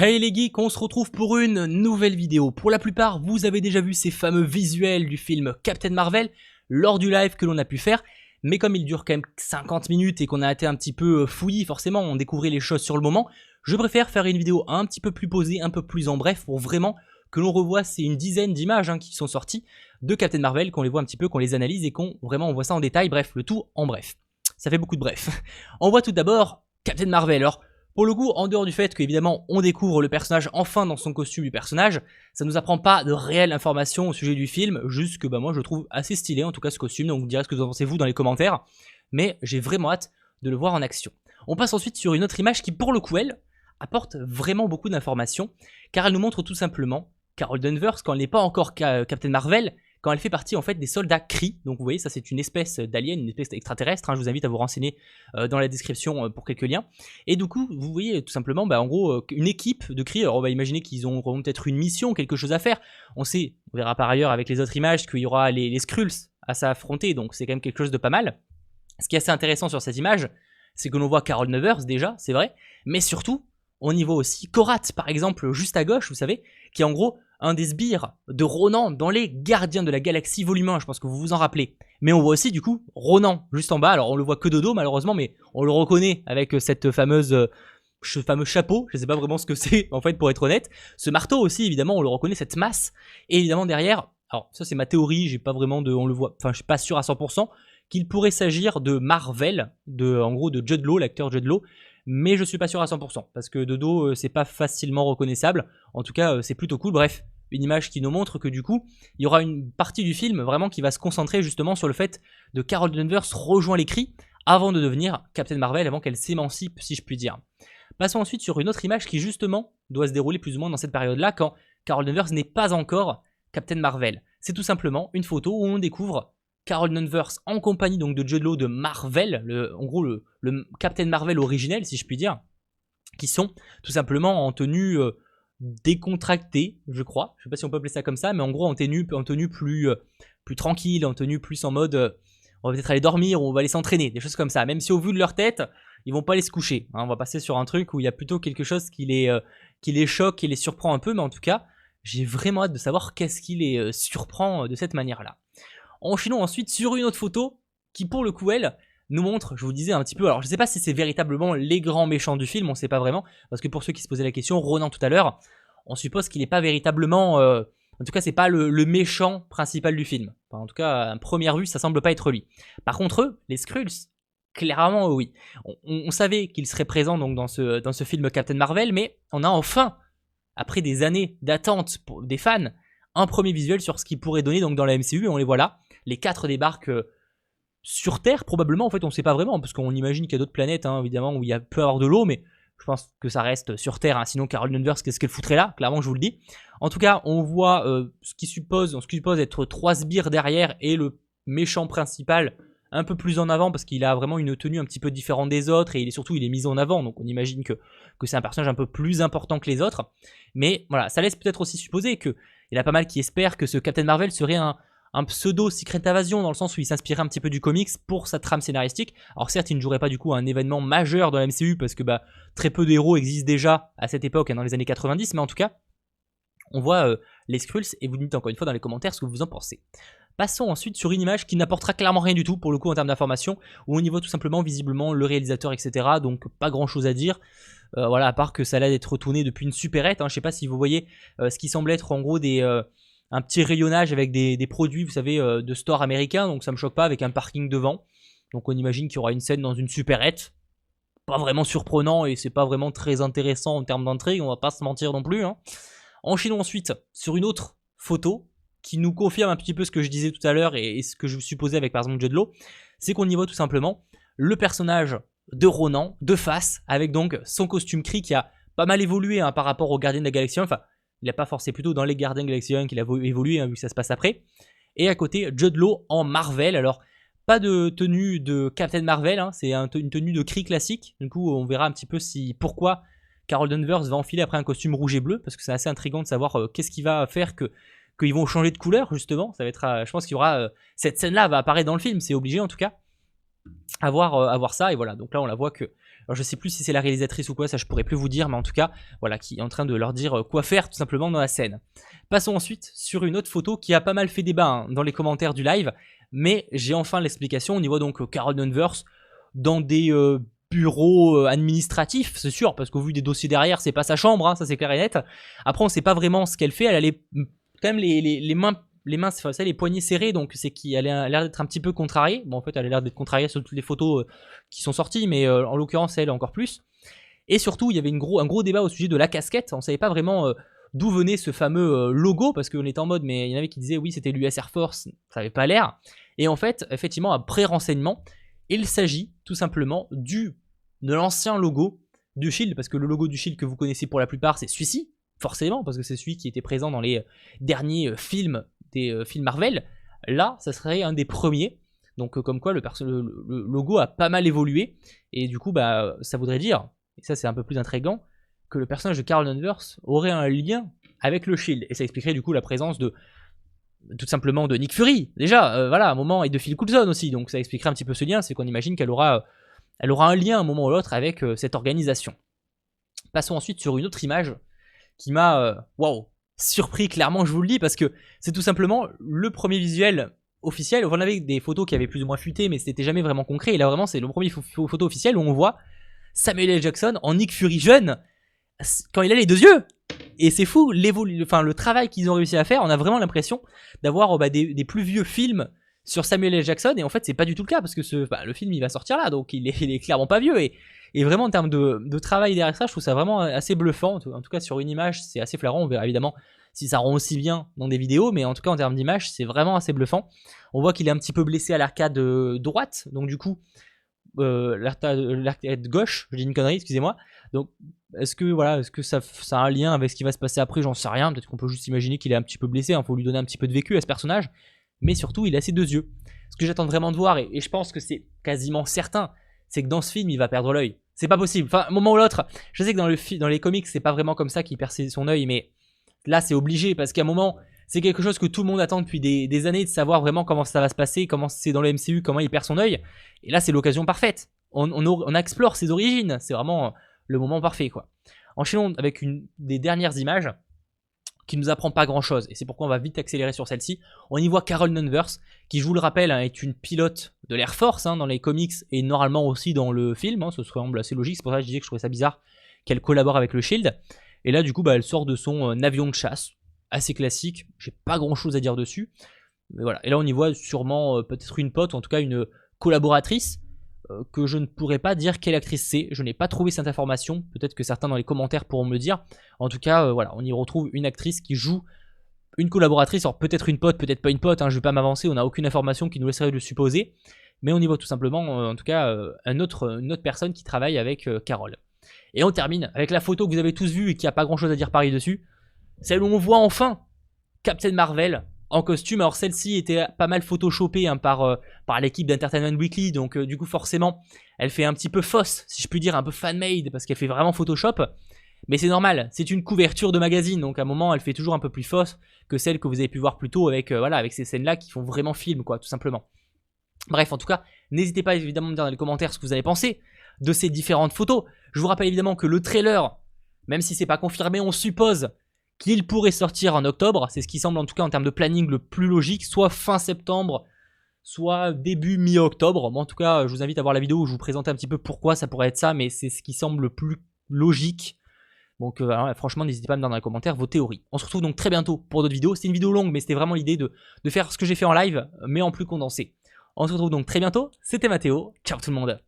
Hey les geeks, on se retrouve pour une nouvelle vidéo. Pour la plupart, vous avez déjà vu ces fameux visuels du film Captain Marvel lors du live que l'on a pu faire. Mais comme il dure quand même 50 minutes et qu'on a été un petit peu fouillis, forcément, on découvrait les choses sur le moment, je préfère faire une vidéo un petit peu plus posée, un peu plus en bref, pour vraiment que l'on revoie, c'est une dizaine d'images qui sont sorties de Captain Marvel, qu'on les voit un petit peu, qu'on les analyse et qu'on vraiment on voit ça en détail, bref, le tout en bref. Ça fait beaucoup de bref. On voit tout d'abord Captain Marvel. Alors, pour le coup, en dehors du fait qu'évidemment on découvre le personnage enfin dans son costume du personnage, ça nous apprend pas de réelles informations au sujet du film, juste que moi je le trouve assez stylé en tout cas ce costume, donc vous direz ce que vous en pensez vous dans les commentaires, mais j'ai vraiment hâte de le voir en action. On passe ensuite sur une autre image qui pour le coup elle apporte vraiment beaucoup d'informations, car elle nous montre tout simplement Carol Danvers quand elle n'est pas encore Captain Marvel, quand elle fait partie en fait des soldats Kree. Donc vous voyez, ça c'est une espèce d'alien, une espèce extraterrestre, je vous invite à vous renseigner dans la description pour quelques liens. Et du coup, vous voyez tout simplement, en gros, une équipe de Kree. Alors on va imaginer qu'ils auront peut-être une mission, quelque chose à faire. On verra par ailleurs avec les autres images qu'il y aura les Skrulls à s'affronter, donc c'est quand même quelque chose de pas mal. Ce qui est assez intéressant sur cette image, c'est que l'on voit Carol Danvers déjà, c'est vrai, mais surtout, on y voit aussi Korat, par exemple, juste à gauche, vous savez, qui est en gros un des sbires de Ronan dans les Gardiens de la Galaxie volume 1, je pense que vous vous en rappelez. Mais on voit aussi du coup Ronan juste en bas, alors on le voit que de dos malheureusement, mais on le reconnaît avec cette ce fameux chapeau, je sais pas vraiment ce que c'est en fait pour être honnête. Ce marteau aussi évidemment, on le reconnaît, cette masse, et évidemment derrière, alors ça c'est ma théorie, j'ai pas vraiment on le voit, enfin je suis pas sûr à 100%, qu'il pourrait s'agir de Marvel, en gros de Jude Law, l'acteur Jude Law, mais je suis pas sûr à 100%, parce que de dos c'est pas facilement reconnaissable, en tout cas c'est plutôt cool, bref, une image qui nous montre que du coup, il y aura une partie du film vraiment qui va se concentrer justement sur le fait de Carol Danvers rejoindre les Kree avant de devenir Captain Marvel, avant qu'elle s'émancipe si je puis dire. Passons ensuite sur une autre image qui justement doit se dérouler plus ou moins dans cette période-là, quand Carol Danvers n'est pas encore Captain Marvel. C'est tout simplement une photo où on découvre Carol Danvers en compagnie donc de Jude Law de Marvel, en gros le Captain Marvel originel si je puis dire, qui sont tout simplement en tenue décontractée, je crois. Je sais pas si on peut appeler ça comme ça, mais en gros en tenue plus tranquille, en tenue plus en mode on va peut-être aller dormir ou on va aller s'entraîner, des choses comme ça. Même si au vu de leur tête, ils vont pas aller se coucher. On va passer sur un truc où il y a plutôt quelque chose qui les choque, qui les surprend un peu, mais en tout cas, j'ai vraiment hâte de savoir qu'est-ce qui les surprend de cette manière-là. Enchaînons ensuite sur une autre photo qui pour le coup elle nous montre, je vous disais un petit peu, alors je sais pas si c'est véritablement les grands méchants du film, on sait pas vraiment, parce que pour ceux qui se posaient la question, Ronan tout à l'heure, on suppose qu'il n'est pas véritablement, en tout cas c'est pas le méchant principal du film, enfin, en tout cas à première vue ça semble pas être lui. Par contre eux, les Skrulls, clairement oui, on savait qu'ils seraient présents donc dans ce film Captain Marvel, mais on a enfin, après des années d'attente pour des fans, un premier visuel sur ce qu'ils pourraient donner donc dans la MCU, et on les voit là. Les 4 débarquent sur Terre, probablement, en fait on ne sait pas vraiment, parce qu'on imagine qu'il y a d'autres planètes, évidemment, où il peut y avoir de l'eau, mais je pense que ça reste sur Terre, sinon Carol Danvers, qu'est-ce qu'elle foutrait là, clairement je vous le dis. En tout cas, on voit ce qui suppose être 3 sbires derrière, et le méchant principal un peu plus en avant, parce qu'il a vraiment une tenue un petit peu différente des autres, et il est mis en avant, donc on imagine que c'est un personnage un peu plus important que les autres. Mais voilà, ça laisse peut-être aussi supposer qu'il y en a pas mal qui espèrent que ce Captain Marvel serait un pseudo Secret Invasion, dans le sens où il s'inspirait un petit peu du comics pour sa trame scénaristique. Alors certes, il ne jouerait pas du coup un événement majeur dans la MCU, parce que très peu de héros existent déjà à cette époque, dans les années 90, mais en tout cas, on voit les Skrulls, et vous dites encore une fois dans les commentaires ce que vous en pensez. Passons ensuite sur une image qui n'apportera clairement rien du tout pour le coup en termes d'information, où on y voit tout simplement visiblement le réalisateur, etc. Donc pas grand chose à dire, voilà, à part que ça a l'air d'être tourné depuis une supérette, je sais pas si vous voyez ce qui semble être en gros un petit rayonnage avec des produits, vous savez, de store américain, donc ça me choque pas, avec un parking devant. Donc on imagine qu'il y aura une scène dans une supérette, pas vraiment surprenant et c'est pas vraiment très intéressant en termes d'intrigue, on va pas se mentir non plus. Enchaînons ensuite sur une autre photo qui nous confirme un petit peu ce que je disais tout à l'heure et ce que je supposais avec par exemple Jude Law, c'est qu'on y voit tout simplement le personnage de Ronan de face, avec donc son costume Kree qui a pas mal évolué par rapport aux Gardiens de la Galaxie 1, enfin il n'a pas forcément, plutôt dans les Gardiens de la Galaxie 1 qu'il a évolué vu que ça se passe après, et à côté Jude Law en Marvel. Alors pas de tenue de Captain Marvel, c'est une tenue de Kree classique, du coup on verra un petit peu pourquoi Carol Danvers va enfiler après un costume rouge et bleu, parce que c'est assez intriguant de savoir qu'est-ce qui va faire qu'ils vont changer de couleur justement. Ça va être, je pense qu'il y aura cette scène là va apparaître dans le film, c'est obligé en tout cas à voir ça. Et voilà, donc là on la voit que Alors je sais plus si c'est la réalisatrice ou quoi, ça je pourrais plus vous dire, mais en tout cas, voilà, qui est en train de leur dire quoi faire tout simplement dans la scène. Passons ensuite sur une autre photo qui a pas mal fait débat hein, dans les commentaires du live, mais j'ai enfin l'explication. On y voit donc Carol Danvers dans des bureaux administratifs, c'est sûr, parce qu'au vu des dossiers derrière, c'est pas sa chambre, hein, ça c'est clair et net. Après, on sait pas vraiment ce qu'elle fait, elle a quand même les mains, enfin, les poignets serrés, donc c'est qu'elle a l'air d'être un petit peu contrariée. Bon, en fait, elle a l'air d'être contrariée sur toutes les photos qui sont sorties, mais en l'occurrence, elle encore plus. Et surtout, il y avait un gros débat au sujet de la casquette. On savait pas vraiment d'où venait ce fameux logo, parce qu'on était en mode, mais il y en avait qui disaient oui, c'était l'US Air Force, ça avait pas l'air. Et en fait, effectivement, après renseignement, il s'agit tout simplement de l'ancien logo du Shield, parce que le logo du Shield que vous connaissez pour la plupart, c'est celui-ci, forcément, parce que c'est celui qui était présent dans les derniers films des films Marvel. Là, ça serait un des premiers. Donc comme quoi le logo a pas mal évolué. Et du coup, bah, ça voudrait dire, et ça c'est un peu plus intriguant, que le personnage de Carol Danvers aurait un lien avec le Shield. Et ça expliquerait du coup la présence de tout simplement de Nick Fury, déjà, voilà, à un moment, et de Phil Coulson aussi. Donc ça expliquerait un petit peu ce lien, c'est qu'on imagine qu'elle aura un lien à un moment ou l'autre avec cette organisation. Passons ensuite sur une autre image qui m'a surpris, clairement, je vous le dis, parce que c'est tout simplement le premier visuel officiel. On avait des photos qui avaient plus ou moins fuité, mais c'était jamais vraiment concret. Et là, vraiment, c'est le premier photo officiel où on voit Samuel L. Jackson en Nick Fury jeune, quand il a les deux yeux. Et c'est fou, le travail qu'ils ont réussi à faire. On a vraiment l'impression d'avoir des plus vieux films sur Samuel L. Jackson, et en fait c'est pas du tout le cas, parce que le film il va sortir là, donc il est clairement pas vieux, et vraiment en termes de travail derrière ça, je trouve ça vraiment assez bluffant. En tout cas sur une image c'est assez flagrant. On verra évidemment si ça rend aussi bien dans des vidéos, mais en tout cas en termes d'image c'est vraiment assez bluffant. On voit qu'il est un petit peu blessé à l'arcade droite, donc du coup l'arcade gauche, je dis une connerie, excusez-moi. Donc est-ce que ça a un lien avec ce qui va se passer après? J'en sais rien, peut-être qu'on peut juste imaginer qu'il est un petit peu blessé, faut lui donner un petit peu de vécu à ce personnage. Mais surtout il a ses deux yeux. Ce que j'attends vraiment de voir, et je pense que c'est quasiment certain, c'est que dans ce film il va perdre l'œil. C'est pas possible, enfin un moment ou l'autre. Je sais que dans les comics c'est pas vraiment comme ça qu'il perd son œil, mais là c'est obligé, parce qu'à un moment c'est quelque chose que tout le monde attend depuis des années, de savoir vraiment comment ça va se passer, comment c'est dans le MCU, comment il perd son œil. Et là c'est l'occasion parfaite, on explore ses origines, c'est vraiment le moment parfait quoi. Enchaînons avec une des dernières images qui nous apprend pas grand chose, et c'est pourquoi on va vite accélérer sur celle-ci. On y voit Carol Danvers, qui je vous le rappelle est une pilote de l'Air Force dans les comics, et normalement aussi dans le film, ce semble assez logique, c'est pour ça que je disais que je trouvais ça bizarre qu'elle collabore avec le Shield. Et là du coup elle sort de son avion de chasse, assez classique, j'ai pas grand chose à dire dessus, mais voilà. Et là on y voit sûrement peut-être une pote, ou en tout cas une collaboratrice, que je ne pourrais pas dire quelle actrice c'est, je n'ai pas trouvé cette information, peut-être que certains dans les commentaires pourront me le dire. En tout cas voilà, on y retrouve une actrice qui joue une collaboratrice, alors peut-être une pote, peut-être pas une pote, je vais pas m'avancer, on n'a aucune information qui nous laisserait le supposer, mais on y voit tout simplement en tout cas une autre personne qui travaille avec Carol. Et on termine avec la photo que vous avez tous vue et qui a pas grand chose à dire pareil dessus, celle où on voit enfin Captain Marvel en costume. Alors celle-ci était pas mal photoshopée par l'équipe d'Entertainment Weekly, donc du coup forcément elle fait un petit peu fausse, si je puis dire, un peu fan-made, parce qu'elle fait vraiment Photoshop. Mais c'est normal, c'est une couverture de magazine, donc à un moment elle fait toujours un peu plus fausse que celle que vous avez pu voir plus tôt avec, avec ces scènes-là qui font vraiment film, quoi, tout simplement. Bref, en tout cas, n'hésitez pas évidemment à me dire dans les commentaires ce que vous avez pensé de ces différentes photos. Je vous rappelle évidemment que le trailer, même si c'est pas confirmé, on suppose qu'il pourrait sortir en octobre. C'est ce qui semble en tout cas en termes de planning le plus logique, soit fin septembre, soit début mi-octobre. Bon, en tout cas, je vous invite à voir la vidéo où je vous présente un petit peu pourquoi ça pourrait être ça, mais c'est ce qui semble le plus logique. Donc franchement, n'hésitez pas à me dire dans les commentaires vos théories. On se retrouve donc très bientôt pour d'autres vidéos. C'était une vidéo longue, mais c'était vraiment l'idée de faire ce que j'ai fait en live, mais en plus condensé. On se retrouve donc très bientôt. C'était Mathéo. Ciao tout le monde.